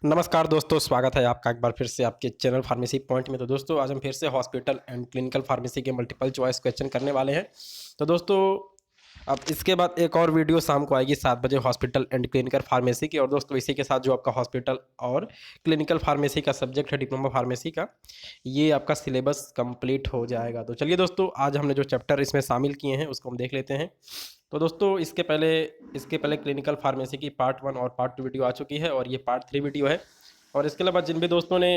नमस्कार दोस्तों, स्वागत है आपका एक बार फिर से आपके चैनल फार्मेसी पॉइंट में। तो दोस्तों आज हम फिर से हॉस्पिटल एंड क्लिनिकल फार्मेसी के मल्टीपल चॉइस क्वेश्चन करने वाले हैं। तो दोस्तों अब इसके बाद एक और वीडियो शाम को आएगी 7 बजे हॉस्पिटल एंड क्लिनिकल फार्मेसी की। और दोस्तों इसी के साथ जो आपका हॉस्पिटल और क्लिनिकल फार्मेसी का सब्जेक्ट है डिप्लोमा फार्मेसी का, ये आपका सिलेबस कंप्लीट हो जाएगा। तो चलिए दोस्तों, आज हमने जो चैप्टर इसमें शामिल किए हैं उसको हम देख लेते हैं। तो दोस्तों इसके पहले क्लिनिकल फार्मेसी की पार्ट 1 और पार्ट 2 वीडियो आ चुकी है और ये पार्ट 3 वीडियो है। और इसके अलावा जिन भी दोस्तों ने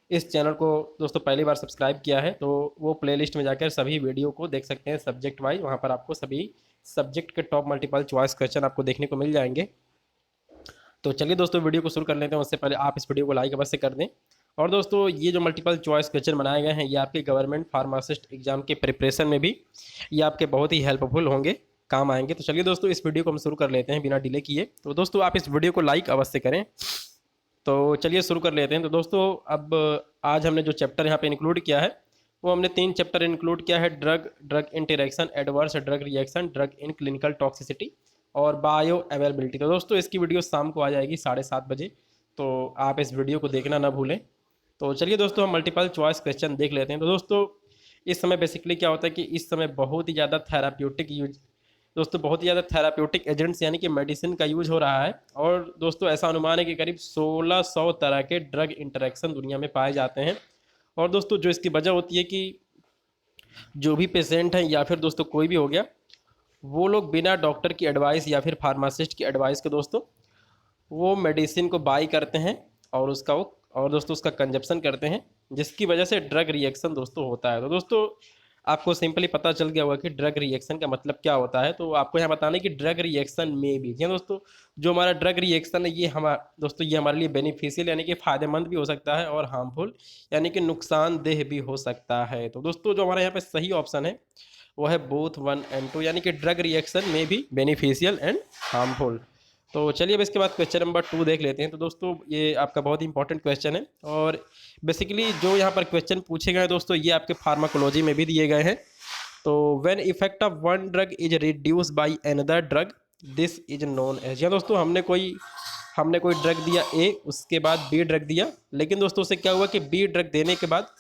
इस चैनल को दोस्तों पहली बार सब्सक्राइब किया है, तो वो प्लेलिस्ट में जाकर सभी वीडियो को देख सकते हैं सब्जेक्ट वाइज। वहाँ पर आपको सभी सब्जेक्ट के टॉप मल्टीपल चॉइस क्वेश्चन आपको देखने को मिल जाएंगे। तो चलिए दोस्तों, वीडियो को शुरू कर लेते हैं। उससे पहले आप इस वीडियो को लाइक अवश्य कर दें। और दोस्तों ये जो मल्टीपल चॉइस क्वेश्चन बनाए गए हैं, ये आपके गवर्नमेंट फार्मासिस्ट एग्जाम के प्रिपरेशन में भी ये आपके बहुत ही हेल्पफुल होंगे, काम आएंगे। तो चलिए दोस्तों, इस वीडियो को हम शुरू कर लेते हैं बिना डिले किए। तो दोस्तों आप इस वीडियो को लाइक अवश्य करें। तो चलिए शुरू कर लेते हैं। तो दोस्तों अब आज हमने जो चैप्टर यहाँ पे इंक्लूड किया है, वो हमने 3 चैप्टर इंक्लूड किया है। Drug interaction, adverse drug reaction, drug in clinical toxicity और बायो अवेलेबिलिटी। तो दोस्तों इसकी वीडियो शाम को आ जाएगी 7:30 बजे, तो आप इस वीडियो को देखना ना भूलें। तो चलिए दोस्तों, हम मल्टीपल चॉइस क्वेश्चन देख लेते हैं। तो दोस्तों इस समय बेसिकली क्या होता है कि इस समय बहुत ही ज़्यादा थेराप्यूटिक यूज, दोस्तों बहुत ही ज़्यादा थेराप्यूटिक एजेंट्स यानी कि मेडिसिन का यूज हो रहा है। और दोस्तों ऐसा अनुमान है कि करीब 1600 तरह के ड्रग इंटरेक्शन दुनिया में पाए जाते हैं। और दोस्तों जो इसकी वजह होती है कि जो भी पेशेंट हैं या फिर दोस्तों कोई भी हो गया, वो लोग बिना डॉक्टर की एडवाइस या फिर फार्मासिस्ट की एडवाइस के दोस्तों वो मेडिसिन को बाई करते हैं और दोस्तों उसका कंजप्शन करते हैं, जिसकी वजह से ड्रग रिएक्शन दोस्तों होता है। तो दोस्तों आपको सिंपली पता चल गया होगा कि ड्रग रिएक्शन का मतलब क्या होता है। तो आपको यहाँ बताना है कि ड्रग रिएक्शन में भी, जी हाँ दोस्तों, जो हमारा ड्रग रिएक्शन है ये हमारे लिए बेनिफिशियल यानी कि फ़ायदेमंद भी हो सकता है और हार्मफुल यानी कि नुकसानदेह भी हो सकता है। तो दोस्तों जो हमारे यहाँ पे सही ऑप्शन है वो है बोथ 1 एंड 2, यानी कि ड्रग रिएक्शन में भी बेनिफिशियल एंड हार्मफुल। तो चलिए अब इसके बाद क्वेश्चन नंबर 2 देख लेते हैं। तो दोस्तों ये आपका बहुत ही इंपॉर्टेंट क्वेश्चन है और बेसिकली जो यहाँ पर क्वेश्चन पूछे गए हैं दोस्तों, ये आपके फार्माकोलॉजी में भी दिए गए हैं। तो when effect of one drug is reduce by another drug, this is known as. या दोस्तों हमने कोई ड्रग दिया ए, उसके बाद बी ड्रग दिया, लेकिन दोस्तों उससे क्या हुआ कि बी ड्रग देने के बाद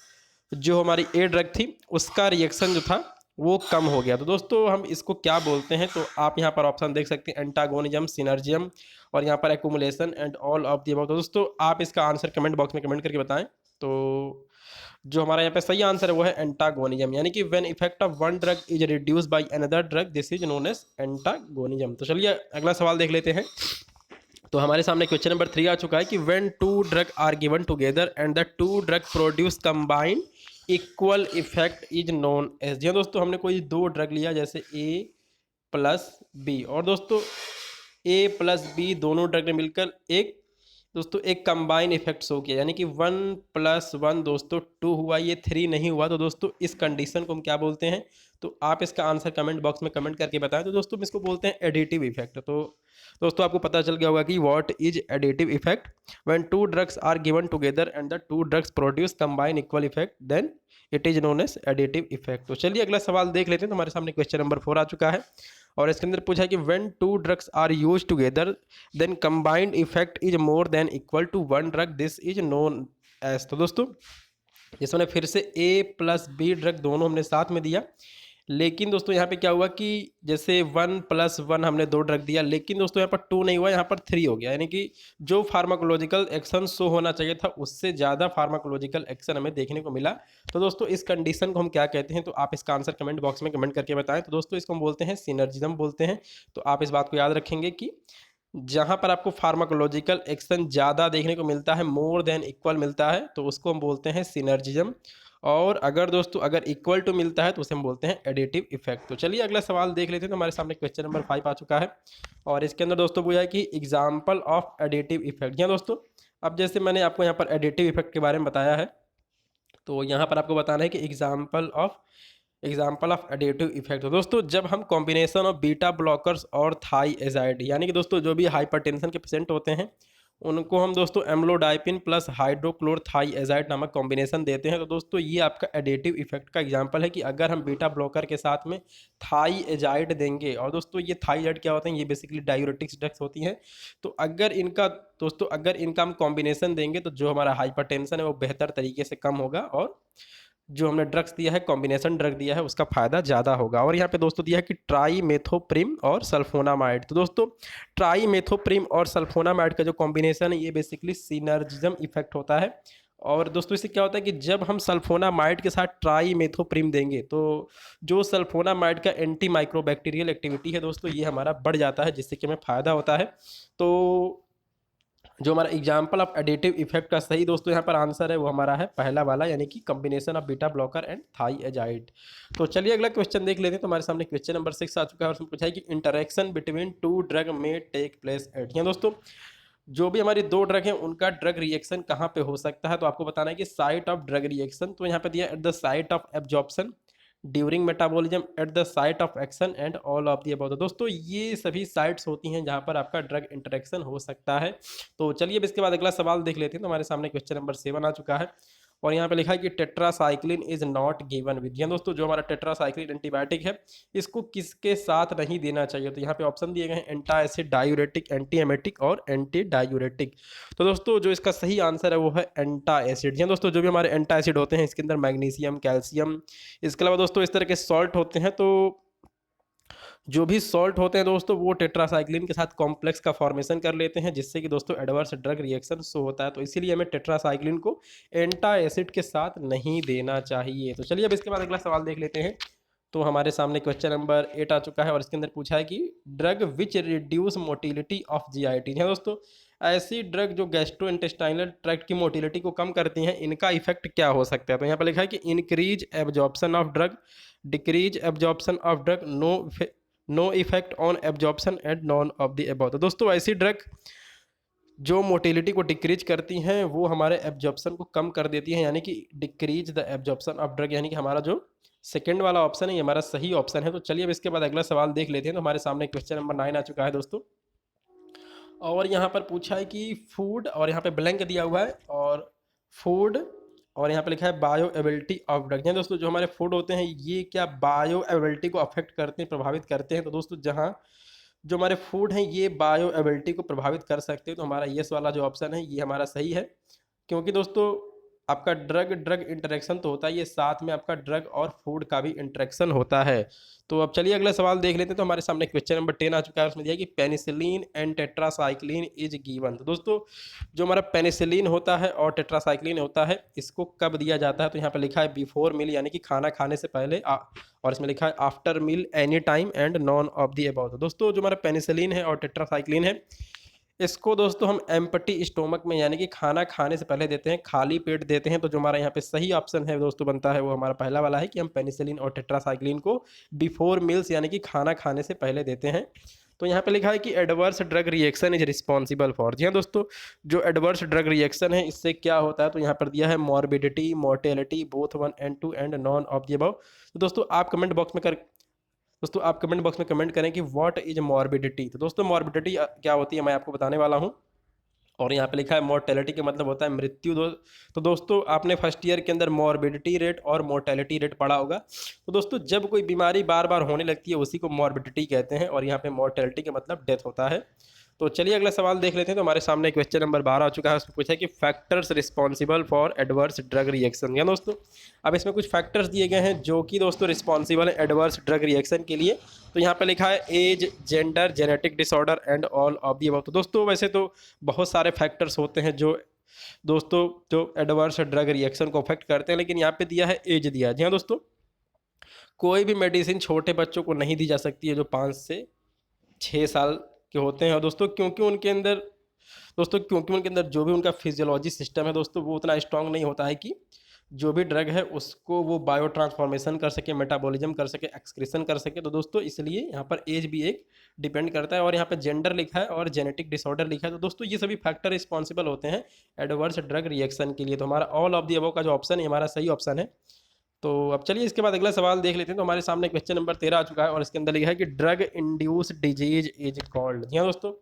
जो हमारी ए ड्रग थी उसका रिएक्शन जो था वो कम हो गया। तो दोस्तों हम इसको क्या बोलते हैं, तो आप यहाँ पर ऑप्शन देख सकते हैं, एंटागोनिज्म, सिनर्जियम और यहाँ पर accumulation and all of the above. तो दोस्तों आप इसका आंसर कमेंट बॉक्स में कमेंट करके बताएं। तो जो हमारा यहाँ पे सही आंसर है वो है एंटागोनिज्म, यानी कि when effect of one drug is reduce by another drug, this is known as antagonism. तो चलिए अगला सवाल देख लेते हैं। तो हमारे सामने क्वेश्चन नंबर 3 आ चुका है कि when two drug are given together and the two drug produce combined equal effect is known as. जी दोस्तों हमने कोई 2 ड्रग लिया जैसे ए प्लस बी, और दोस्तों ए प्लस बी दोनों ड्रग ने मिलकर एक कंबाइन इफेक्ट शो किया, यानी कि 1 + 1 दोस्तों 2 हुआ, ये 3 नहीं हुआ। तो दोस्तों इस कंडीशन को हम क्या बोलते हैं, तो आप इसका आंसर कमेंट बॉक्स में कमेंट करके बताएं। तो दोस्तों हम इसको बोलते हैं एडिटिव इफेक्ट। तो दोस्तों आपको पता चल गया होगा कि what is additive effect. When two drugs are given together and the two drugs produce combine equal effect, then it is known as additive effect. तो चलिए अगला सवाल देख लेते हैं। तो हमारे सामने क्वेश्चन नंबर 4 आ चुका है और इसके अंदर पूछा है कि when two drugs are use together then combined effect is more than equal to one drug, this is known as. तो दोस्तों इसमें फिर से ए प्लस बी ड्रग दोनों हमने साथ में दिया, लेकिन दोस्तों यहाँ पे क्या हुआ कि जैसे 1 + 1 हमने 2 ड्रग दिया, लेकिन दोस्तों यहाँ पर 2 नहीं हुआ, यहाँ पर 3 हो गया, यानी कि जो फार्माकोलॉजिकल एक्शन शो होना चाहिए था उससे ज़्यादा फार्माकोलॉजिकल एक्शन हमें देखने को मिला। तो दोस्तों इस कंडीशन को हम क्या कहते हैं, तो आप इसका आंसर कमेंट बॉक्स में कमेंट करके बताएं। तो दोस्तों इसको हम बोलते हैं सिनर्जिज्म बोलते हैं। तो आप इस बात को याद रखेंगे कि जहाँ पर आपको फार्माकोलॉजिकल एक्शन ज़्यादा देखने को मिलता है, मोर देन इक्वल मिलता है, तो उसको हम बोलते हैं सिनर्जिज्म। और अगर दोस्तों अगर इक्वल टू मिलता है तो उसे हम बोलते हैं एडिटिव इफेक्ट। तो चलिए अगला सवाल देख लेते हैं। तो हमारे सामने क्वेश्चन नंबर 5 आ चुका है और इसके अंदर दोस्तों पूछा है कि एग्जाम्पल ऑफ एडिटिव इफेक्ट। यहाँ दोस्तों अब जैसे मैंने आपको यहाँ पर एडिटिव इफेक्ट के बारे में बताया है, तो यहाँ पर आपको बताना है कि एग्जाम्पल ऑफ एडिटिव इफेक्ट। तो दोस्तों जब हम कॉम्बिनेशन ऑफ बीटा ब्लॉकर्स और थाई एजाइड, यानी कि दोस्तों जो भी हाइपरटेंशन के पेशेंट होते हैं उनको हम दोस्तों एम्लोडाइपिन प्लस हाइड्रोक्लोरथाईएजाइड नामक कॉम्बिनेशन देते हैं। तो दोस्तों ये आपका एडेटिव इफेक्ट का एग्जांपल है कि अगर हम बीटा ब्लॉकर के साथ में थाईएजाइड देंगे, और दोस्तों ये थाईएजाइड क्या होते हैं, ये बेसिकली डायूरेटिक्स ड्रग्स होती हैं। तो अगर इनका दोस्तों अगर इनका हम कॉम्बिनेशन देंगे तो जो हमारा हाइपरटेंशन है वो बेहतर तरीके से कम होगा, और जो हमने ड्रग्स दिया है, कॉम्बिनेशन ड्रग दिया है, उसका फायदा ज़्यादा होगा। और यहाँ पे दोस्तों दिया है कि ट्राईमेथोप्रिम और सल्फोनामाइड। तो दोस्तों ट्राईमेथोप्रिम और सल्फोनामाइड का जो कॉम्बिनेशन है ये बेसिकली सिनर्जिज्म इफेक्ट होता है। और दोस्तों इससे क्या होता है कि जब हम सल्फोनामाइड के साथ ट्राईमेथोप्रिम देंगे तो जो सल्फोनामाइड का एंटी माइक्रोबैक्टीरियल एक्टिविटी है दोस्तों ये हमारा बढ़ जाता है, जिससे कि हमें फ़ायदा होता है। तो जो हमारा एग्जाम्पल ऑफ एडिटिव इफेक्ट का सही दोस्तों यहाँ पर आंसर है वो हमारा है पहला वाला, यानी कि combination of beta blocker and thiazide. तो चलिए अगला क्वेश्चन देख लेते हैं। तो हमारे सामने क्वेश्चन नंबर 6 आ चुका है और उसमें पूछा है कि इंटरेक्शन बिटवीन टू ड्रग में टेक प्लेस एट। यहाँ दोस्तों जो भी हमारी दो ड्रग हैं उनका ड्रग रिएक्शन कहाँ पे हो सकता है, तो आपको बताना है कि साइट ऑफ ड्रग रिएक्शन। तो यहाँ पे दिया at the site of absorption, during metabolism, at the site of action and all of the above. दोस्तों ये सभी साइट्स होती हैं जहाँ पर आपका ड्रग इंटरेक्शन हो सकता है। तो चलिए अब इसके बाद अगला सवाल देख लेते हैं। तो हमारे सामने क्वेश्चन नंबर 7 आ चुका है और यहाँ पे लिखा है कि tetracycline is not given with. दोस्तों जो हमारा टेट्रासाइक्लिन एंटीबायोटिक है इसको किसके साथ नहीं देना चाहिए, तो यहाँ पे ऑप्शन दिए गए हैं एंटा एसिड, डायूरेटिक, एंटी एमेटिक और एंटी डायूरेटिक। तो दोस्तों जो इसका सही आंसर है वो है एंटा एसिड। दोस्तों जो भी हमारे एंटा एसिड होते हैं इसके अंदर मैग्नीशियम, कैल्शियम, इसके अलावा दोस्तों इस तरह के सॉल्ट होते हैं। तो जो भी सॉल्ट होते हैं दोस्तों वो टेट्रासाइक्लिन के साथ कॉम्प्लेक्स का फॉर्मेशन कर लेते हैं, जिससे कि दोस्तों एडवर्स ड्रग रिएक्शन शो होता है। तो इसीलिए हमें टेट्रासाइक्लिन को एंटा एसिड के साथ नहीं देना चाहिए। तो चलिए अब इसके बाद अगला सवाल देख लेते हैं। तो हमारे सामने क्वेश्चन नंबर 8 आ चुका है और इसके अंदर पूछा है कि drug which reduce motility of GIT. है दोस्तों ऐसी ड्रग जो गैस्ट्रोइंटेस्टाइनल ट्रैक्ट की मोटिलिटी को कम करती हैं, इनका इफेक्ट क्या हो सकता है। तो यहाँ पर लिखा है कि increase absorption of drug, decrease absorption of drug, no effect on absorption and none of the above. तो दोस्तों ऐसी ड्रग जो मोटिलिटी को डिक्रीज करती हैं वो हमारे एब्जॉर्प्शन को कम कर देती हैं, यानी कि decrease the absorption of drug, यानी कि हमारा जो सेकंड वाला ऑप्शन है ये हमारा सही ऑप्शन है। तो चलिए अब इसके बाद अगला सवाल देख लेते हैं। तो हमारे सामने क्वेश्चन नंबर 9 आ चुका है दोस्तों और यहाँ पर पूछा है कि फूड, और यहाँ पे ब्लैंक दिया हुआ है, और फूड और यहाँ पे लिखा है बायो एबिलिटी ऑफ ड्रग। दोस्तों जो हमारे फूड होते हैं ये क्या बायो एबिलिटी को अफेक्ट करते हैं, प्रभावित करते हैं। तो दोस्तों जहाँ जो हमारे फूड हैं ये बायो एबिलिटी को प्रभावित कर सकते हैं, तो हमारा यस वाला जो ऑप्शन है ये हमारा सही है, क्योंकि दोस्तों आपका ड्रग ड्रग इंटरेक्शन तो होता है, ये साथ में आपका ड्रग और फूड का भी इंटरेक्शन होता है। तो अब चलिए अगला सवाल देख लेते हैं। तो हमारे सामने क्वेश्चन नंबर 10 आ चुका है, उसमें दिया कि penicillin and tetracycline is given. तो दोस्तों जो हमारा पेनिसिलिन होता है और टेट्रासाइक्लिन होता है इसको कब दिया जाता है, तो यहाँ पर लिखा है बिफोर मील, यानी कि खाना खाने से पहले, और इसमें लिखा है after meal, any time and none of the above. दोस्तों जो हमारा पेनिसिलिन है और टेट्रासाइक्लिन है इसको दोस्तों हम एम्प्टी स्टोमक में, यानी कि खाना खाने से पहले देते हैं, खाली पेट देते हैं। तो जो हमारा यहाँ पे सही ऑप्शन है दोस्तों बनता है वो हमारा पहला वाला है कि हम पेनिसिलिन और टेट्रासाइक्लिन को बिफोर मील्स, यानी कि खाना खाने से पहले देते हैं। तो यहाँ पे लिखा है कि adverse drug reaction is responsible for. जी हाँ दोस्तों जो एडवर्स ड्रग रिएक्शन है इससे क्या होता है, तो यहाँ पर दिया है morbidity, mortality, both 1 and 2 and none of the above. तो दोस्तों आप कमेंट बॉक्स में कमेंट करें कि व्हाट इज मॉर्बिडिटी। तो दोस्तों मॉर्बिडिटी क्या होती है मैं आपको बताने वाला हूँ। और यहाँ पे लिखा है मोर्टेलिटी का मतलब होता है मृत्यु। तो दोस्तों आपने फर्स्ट ईयर के अंदर मॉर्बिडिटी रेट और मोर्टेलिटी रेट पढ़ा होगा। तो दोस्तों जब कोई बीमारी बार बार होने लगती है उसी को मॉर्बिडिटी कहते हैं, और यहाँ पे मोर्टेलिटी का मतलब डेथ होता है। तो चलिए अगला सवाल देख लेते हैं। तो हमारे सामने क्वेश्चन नंबर 12 आ चुका है, उसमें पूछा है कि factors responsible for adverse drug reaction. या दोस्तों अब इसमें कुछ फैक्टर्स दिए गए हैं जो कि दोस्तों रिस्पॉन्सिबल है एडवर्स ड्रग रिएक्शन के लिए। तो यहाँ पे लिखा है age, gender, genetic disorder and all of the above. तो दोस्तों वैसे तो बहुत सारे फैक्टर्स होते हैं जो दोस्तों जो एडवर्स ड्रग रिएक्शन को अफेक्ट करते हैं, लेकिन यहाँ पे दिया है एज दिया है। जी हाँ दोस्तों कोई भी मेडिसिन छोटे बच्चों को नहीं दी जा सकती है जो 5 से 6 साल के होते हैं। और दोस्तों क्योंकि उनके अंदर जो भी उनका फिजियोलॉजी सिस्टम है दोस्तों वो उतना स्ट्रांग नहीं होता है कि जो भी ड्रग है उसको वो बायो ट्रांसफॉर्मेशन कर सके, मेटाबॉलिज्म कर सके, एक्सक्रीशन कर सके। तो दोस्तों इसलिए यहाँ पर एज भी एक डिपेंड करता है, और यहाँ पे जेंडर लिखा है और जेनेटिक डिसऑर्डर लिखा है। तो दोस्तों ये सभी फैक्टर रिस्पॉन्सिबल होते हैं एडवर्स ड्रग रिएक्शन के लिए। तो हमारा ऑल ऑफ दी अबव का जो ऑप्शन है हमारा सही ऑप्शन है। तो अब चलिए इसके बाद अगला सवाल देख लेते हैं। तो हमारे सामने क्वेश्चन नंबर 13 आ चुका है और इसके अंदर लिखा है कि drug induce disease is called. जी हाँ दोस्तों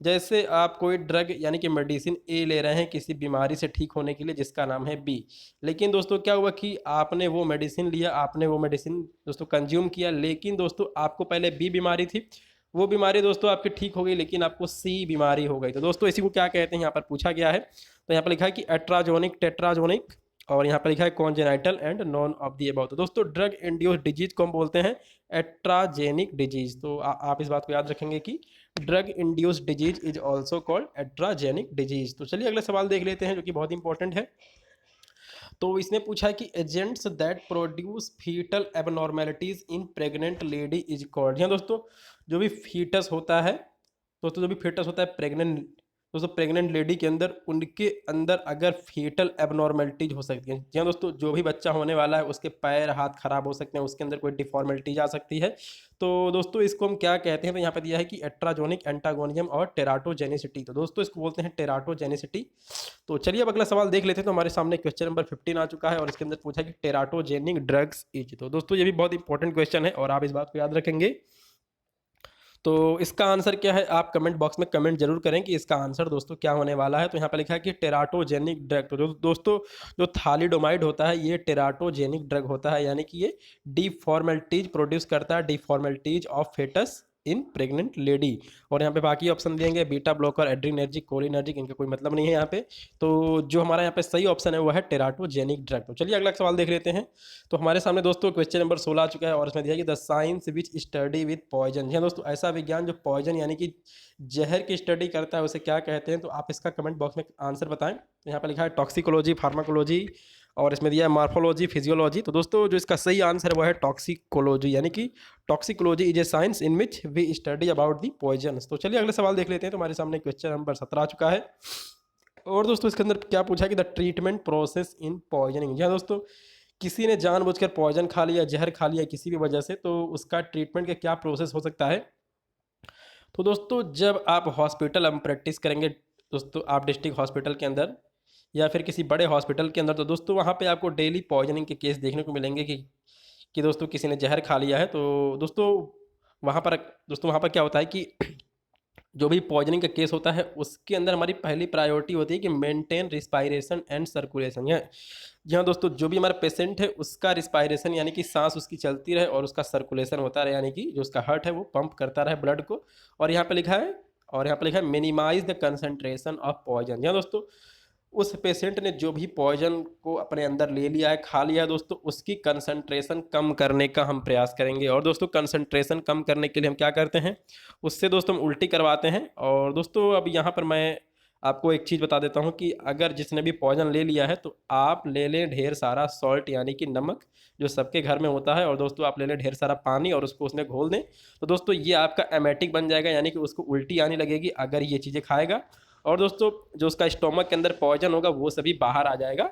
जैसे आप कोई ड्रग यानी कि मेडिसिन ए ले रहे हैं किसी बीमारी से ठीक होने के लिए जिसका नाम है बी, लेकिन दोस्तों क्या हुआ कि आपने वो मेडिसिन लिया, आपने वो मेडिसिन दोस्तों कंज्यूम किया, लेकिन दोस्तों आपको पहले बी बीमारी थी, वो बीमारी दोस्तों आपकी ठीक हो गई, लेकिन आपको सी बीमारी हो गई। तो दोस्तों इसी को क्या कहते हैं यहाँ पर पूछा गया है। तो यहाँ पर लिखा है कि एट्राजोनिक, टेट्राजोनिक, और यहाँ पर लिखा है congenital and none of the above. तो दोस्तों ड्रग इंड्यूस्ड डिजीज को हम बोलते हैं एट्राजेनिक डिजीज। तो आप इस बात को याद रखेंगे कि drug induced disease is also called iatrogenic disease. तो चलिए अगला सवाल देख लेते हैं जो कि बहुत इंपॉर्टेंट है। तो इसने पूछा है कि agents that produce fetal abnormalities in pregnant lady is called. यहाँ दोस्तों जो भी फीटस होता है, दोस्तों जो भी फीटस होता है प्रेग्नेंट, दोस्तों प्रेग्नेंट लेडी के अंदर, उनके अंदर अगर फीटल एबनॉर्मेलिटीज हो सकती है, जी हाँ दोस्तों, जो भी बच्चा होने वाला है उसके पैर हाथ खराब हो सकते हैं, उसके अंदर कोई डिफॉर्मेलिटीज आ सकती है। तो दोस्तों इसको हम क्या कहते हैं, तो यहाँ पे दिया है कि एट्राजोनिक, एंटागोनिज्म और टेराटोजेनिसिटी। तो दोस्तों इसको बोलते हैं टेराटोजेनिसिटी। तो चलिए अब अगला सवाल देख लेते हैं। तो हमारे सामने क्वेश्चन नंबर 15 आ चुका है और इसके अंदर पूछा कि टेराटोजेनिक ड्रग्स इज। तो दोस्तों ये भी बहुत इंपॉर्टेंट क्वेश्चन है और आप इस बात को याद रखेंगे। तो इसका आंसर क्या है, आप कमेंट बॉक्स में कमेंट जरूर करें कि इसका आंसर दोस्तों क्या होने वाला है। तो यहाँ पर लिखा है कि टेराटोजेनिक ड्रग। तो दोस्तों जो थालिडोमाइड होता है ये टेराटोजेनिक ड्रग होता है, यानी कि ये डिफॉर्मेलिटीज प्रोड्यूस करता है, deformities of foetus in pregnant lady. और यहाँ पे बाकी ऑप्शन देंगे बीटा ब्लॉकर, एड्रीनर्जिक, कोलिनर्जिक, इनका कोई मतलब नहीं है यहाँ पे। तो जो हमारा यहाँ पे सही ऑप्शन है वो है टेराटोजेनिक ड्रग। तो चलिए अगला सवाल देख लेते हैं। तो हमारे सामने दोस्तों क्वेश्चन नंबर 16 आ चुका है और इसमें दिया कि the science which study with poison. जी दोस्तों ऐसा विज्ञान जो पॉइजन यानी कि जहर की स्टडी करता है उसे क्या कहते हैं। तो आप इसका कमेंट बॉक्स में आंसर बताएं। तो यहाँ पर लिखा है टॉक्सिकोलॉजी, फार्माकोलॉजी, और इसमें दिया है मार्फोलॉजी, फिजियोलॉजी। तो दोस्तों जो इसका सही आंसर है वो है टॉक्सिकोलॉजी, यानी कि toxicology is a science in which we study about the poison. तो चलिए अगले सवाल देख लेते हैं। तो हमारे सामने क्वेश्चन नंबर 17 आ चुका है और दोस्तों इसके अंदर क्या पूछा कि the treatment process in poisoning. जी हाँ दोस्तों, किसी ने जानबूझकर पॉइजन खा लिया, जहर खा लिया किसी भी वजह से, तो उसका ट्रीटमेंट का क्या प्रोसेस हो सकता है। तो दोस्तों जब आप हॉस्पिटल हम प्रैक्टिस करेंगे दोस्तों, आप डिस्ट्रिक्ट हॉस्पिटल के अंदर या फिर किसी बड़े हॉस्पिटल के अंदर, तो दोस्तों वहाँ पे आपको डेली पॉइजनिंग के केस देखने को मिलेंगे कि दोस्तों किसी ने जहर खा लिया है। तो दोस्तों वहाँ पर क्या होता है कि जो भी पॉइजनिंग का केस होता है उसके अंदर हमारी पहली प्रायोरिटी होती है कि मेंटेन रिस्पायरेशन एंड सर्कुलेशन। यहाँ दोस्तों जो भी हमारा पेशेंट है उसका रिस्पायरेशन यानी कि सांस उसकी चलती रहे और उसका सर्कुलेशन होता रहे, यानी कि जो उसका हार्ट है वो पंप करता रहे ब्लड को। और यहाँ पे लिखा है minimise the concentration of poison. यहाँ दोस्तों उस पेशेंट ने जो भी पॉइजन को अपने अंदर ले लिया है, खा लिया है दोस्तों, उसकी कंसंट्रेशन कम करने का हम प्रयास करेंगे। और दोस्तों कंसंट्रेशन कम करने के लिए हम क्या करते हैं, उससे दोस्तों हम उल्टी करवाते हैं। और दोस्तों अब यहाँ पर मैं आपको एक चीज़ बता देता हूँ कि अगर जिसने भी पॉइजन ले लिया है तो आप ले लें ढेर सारा सॉल्ट यानी कि नमक, जो सबके घर में होता है, और दोस्तों आप ले लें ढेर सारा पानी और उसको उसमें घोल दें। तो दोस्तों ये आपका एमेटिक बन जाएगा, यानी कि उसको उल्टी आने लगेगी अगर ये चीज़ें खाएगा। और दोस्तों जो उसका स्टोमक के अंदर पॉइजन होगा वो सभी बाहर आ जाएगा।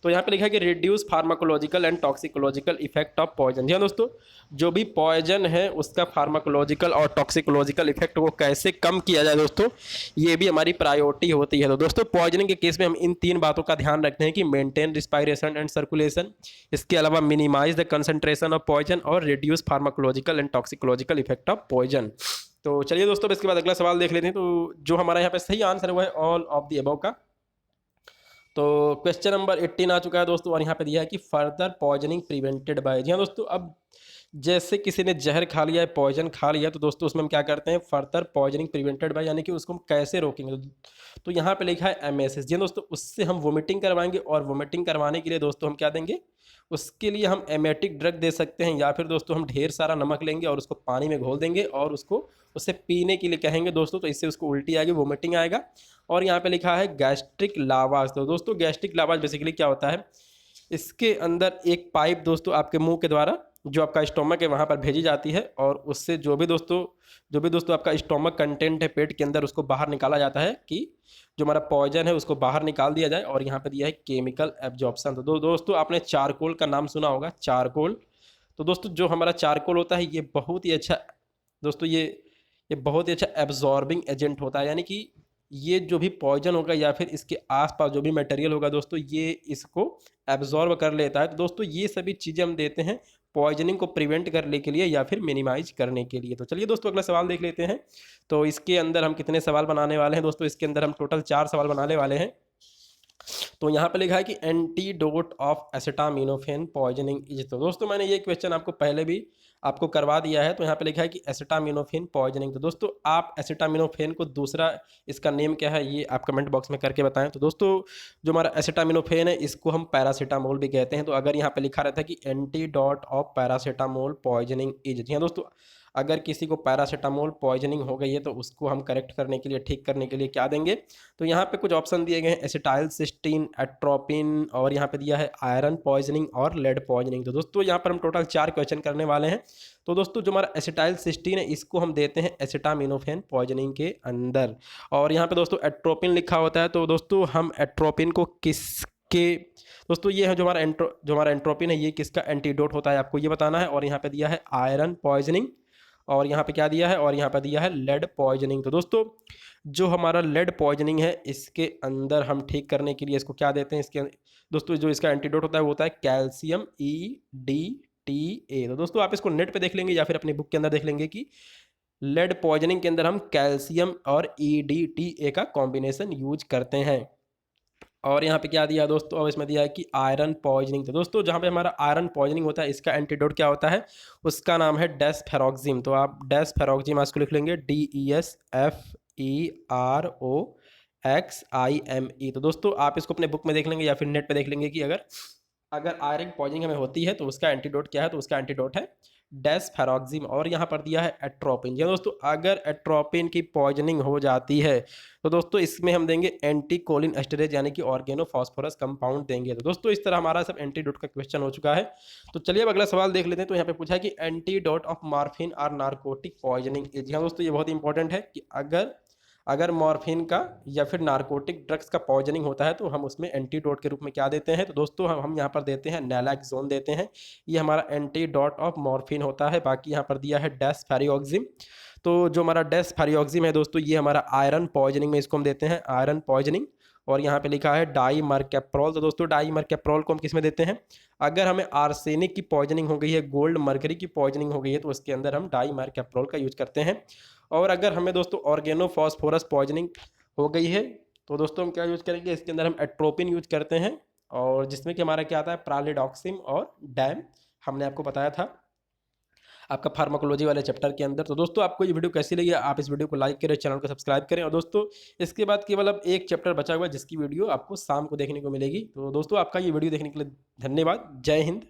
तो यहाँ पे लिखा है कि reduce pharmacological and toxicological effect of poison. जी हाँ दोस्तों, जो भी पॉइजन है उसका फार्माकोलॉजिकल और टॉक्सिकोलॉजिकल इफेक्ट को कैसे कम किया जाए दोस्तों, ये भी हमारी प्रायोरिटी होती है। तो दोस्तों पॉइजनिंग के केस में हम इन 3 बातों का ध्यान रखते हैं कि मेंटेन रिस्पायरेशन एंड सर्कुलेशन, इसके अलावा minimise the concentration of poison और reduce pharmacological and toxicological effect of poison. तो चलिए दोस्तों इसके बाद अगला सवाल देख लेते हैं। तो जो हमारा यहाँ पे सही आंसर है वो है ऑल ऑफ द अबव का। तो क्वेश्चन नंबर 18 आ चुका है दोस्तों और यहाँ पे दिया है कि फर्दर पॉइजनिंग प्रिवेंटेड बाय। जी हाँ दोस्तों, अब जैसे किसी ने जहर खा लिया है, पॉइजन खा लिया, तो दोस्तों उसमें हम क्या करते हैं, फर्दर पॉइजनिंग प्रिवेंटेड बाय, यानी कि उसको हम कैसे रोकेंगे। तो यहाँ पे लिखा है एमएसएस। जी दोस्तों, उससे हम वोमिटिंग करवाएंगे और वोमिटिंग करवाने के लिए दोस्तों हम क्या देंगे, उसके लिए हम एमेटिक ड्रग दे सकते हैं, या फिर दोस्तों हम ढेर सारा नमक लेंगे और उसको पानी में घोल देंगे और उसको उससे पीने के लिए कहेंगे दोस्तों, तो इससे उसको उल्टी आएगी, वोमिटिंग आएगा। और यहाँ पे लिखा है गैस्ट्रिक लावाज। तो दोस्तों गैस्ट्रिक लावाज बेसिकली क्या होता है, इसके अंदर एक पाइप दोस्तों आपके मुंह के द्वारा जो आपका स्टोमक है वहाँ पर भेजी जाती है और उससे जो भी दोस्तों आपका स्टोमक कंटेंट है पेट के अंदर उसको बाहर निकाला जाता है कि जो हमारा पॉइजन है उसको बाहर निकाल दिया जाए। और यहाँ पे दिया है केमिकल एब्जॉर्प्शन। तो दोस्तों आपने चारकोल का नाम सुना होगा, चारकोल। तो दोस्तों जो हमारा चारकोल होता है ये बहुत ही अच्छा दोस्तों ये बहुत ही अच्छा एब्जॉर्बिंग एजेंट होता है, यानी कि ये जो भी पॉइजन होगा या फिर इसके आसपास जो भी मटेरियल होगा दोस्तों ये इसको एब्जॉर्ब कर लेता है। तो दोस्तों ये सभी चीज़ें हम देते हैं पॉइजनिंग को प्रिवेंट करने के लिए या फिर मिनिमाइज करने के लिए। तो चलिए दोस्तों अगला सवाल देख लेते हैं। तो इसके अंदर हम कितने सवाल बनाने वाले हैं दोस्तों, इसके अंदर हम टोटल 4 सवाल बनाने वाले हैं। तो यहाँ पे लिखा है कि antidote of acetaminophen poisoning is. तो दोस्तों मैंने ये क्वेश्चन आपको पहले भी आपको करवा दिया है। तो यहाँ पे लिखा है कि एसिटामिनोफेन पॉइजनिंग। तो दोस्तों आप एसिटामिनोफेन को दूसरा इसका नेम क्या है ये आप कमेंट बॉक्स में करके बताएं। तो दोस्तों जो हमारा एसिटामिनोफेन है इसको हम पैरासीटामोल भी कहते हैं। तो अगर यहाँ पे लिखा रहता है कि antidote of paracetamol poisoning is, जी हाँ दोस्तों, अगर किसी को पैरासीटामोल पॉइजनिंग हो गई है तो उसको हम करेक्ट करने के लिए, ठीक करने के लिए क्या देंगे। तो यहाँ पे कुछ ऑप्शन दिए गए हैं, एसिटाइल सिस्टीन, एट्रोपिन, और यहाँ पे दिया है आयरन पॉइजनिंग और लेड पॉइजनिंग। तो दोस्तों यहाँ पर हम टोटल 4 क्वेश्चन करने वाले हैं। तो दोस्तों जो हमारा एसिटाइल सिस्टीन है इसको हम देते हैं एसिटामिनोफेन पॉइजनिंग के अंदर। और यहाँ पे दोस्तों एट्रोपिन लिखा होता है। तो दोस्तों हम एट्रोपिन को किसके, दोस्तों ये है जो हमारा एंट्रोपिन है ये किसका एंटीडोट होता है आपको ये बताना है। और यहाँ पे दिया है आयरन पॉइजनिंग, और यहाँ पे क्या दिया है, और यहाँ पे दिया है लेड पॉइजनिंग। तो दोस्तों जो हमारा लेड पॉइजनिंग है इसके अंदर हम ठीक करने के लिए इसको क्या देते हैं, इसके दोस्तों जो इसका एंटीडोट होता है वो होता है कैल्शियम EDTA। तो दोस्तों आप इसको नेट पे देख लेंगे या फिर अपनी बुक के अंदर देख लेंगे कि लेड पॉइजनिंग के अंदर हम कैल्शियम और EDTA का कॉम्बिनेशन यूज करते हैं। और यहाँ पे क्या दिया दोस्तों, अब इसमें दिया है कि आयरन पॉइजनिंग। तो दोस्तों जहाँ पे हमारा आयरन पॉइजनिंग होता है इसका एंटीडोट क्या होता है, उसका नाम है डेस्फेरोक्सिम। तो आप डेस्फेरोक्सिम आज को लिख लेंगे DESFEROXIME। तो दोस्तों आप इसको अपने बुक में देख लेंगे या फिर नेट पे देख लेंगे कि अगर आयरन पॉइजनिंग हमें होती है तो उसका एंटीडोट क्या है। तो उसका एंटीडोट है डेस्फेरोक्सिम। और यहाँ पर दिया है एट्रोपिन। जी दोस्तों अगर एट्रोपिन की पॉइजनिंग हो जाती है तो दोस्तों इसमें हम देंगे एंटीकोलिन एस्टरेज यानी कि ऑर्गेनोफॉस्फोरस कंपाउंड देंगे। तो दोस्तों इस तरह हमारा सब एंटीडोट का क्वेश्चन हो चुका है। तो चलिए अब अगला सवाल देख लेते हैं। तो यहाँ पे पूछा है कि एंटीडोट ऑफ मॉर्फिन और नार्कोटिक पॉइजनिंग। जी हाँ दोस्तों ये बहुत इंपॉर्टेंट है कि अगर मॉर्फिन का या फिर नार्कोटिक ड्रग्स का पॉइजनिंग होता है तो हम उसमें एंटीडोट के रूप में क्या देते हैं। तो दोस्तों हम यहाँ पर देते हैं नैलैक्सोन देते हैं, ये हमारा एंटीडोट ऑफ मॉर्फिन होता है। बाकी यहाँ पर दिया है डेस्फेरियोक्सिम। तो जो हमारा डेस्फेरियोक्सिम है दोस्तों ये हमारा आयरन पॉइजनिंग में इसको हम देते हैं आयरन पॉइजनिंग। और यहाँ पे लिखा है डाईमरकैप्रोल। तो दोस्तों डाईमरकैप्रोल को हम किस में देते हैं, अगर हमें आर्सेनिक की पॉइजनिंग हो गई है, गोल्ड मर्करी की पॉइजनिंग हो गई है तो उसके अंदर हम डाईमरकैप्रोल का यूज करते हैं। और अगर हमें दोस्तों ऑर्गेनोफॉस्फोरस पॉइजनिंग हो गई है तो दोस्तों हम क्या यूज करेंगे, इसके अंदर हम एट्रोपिन यूज करते हैं, और जिसमें कि हमारा क्या आता है प्रालिडॉक्सिम और डैम, हमने आपको बताया था आपका फार्माकोलॉजी वाले चैप्टर के अंदर। तो दोस्तों आपको ये वीडियो कैसी लगी, आप इस वीडियो को लाइक करें, चैनल को सब्सक्राइब करें। और दोस्तों इसके बाद केवल अब एक चैप्टर बचा हुआ है जिसकी वीडियो आपको शाम को देखने को मिलेगी। तो दोस्तों आपका ये वीडियो देखने के लिए धन्यवाद। जय हिंद।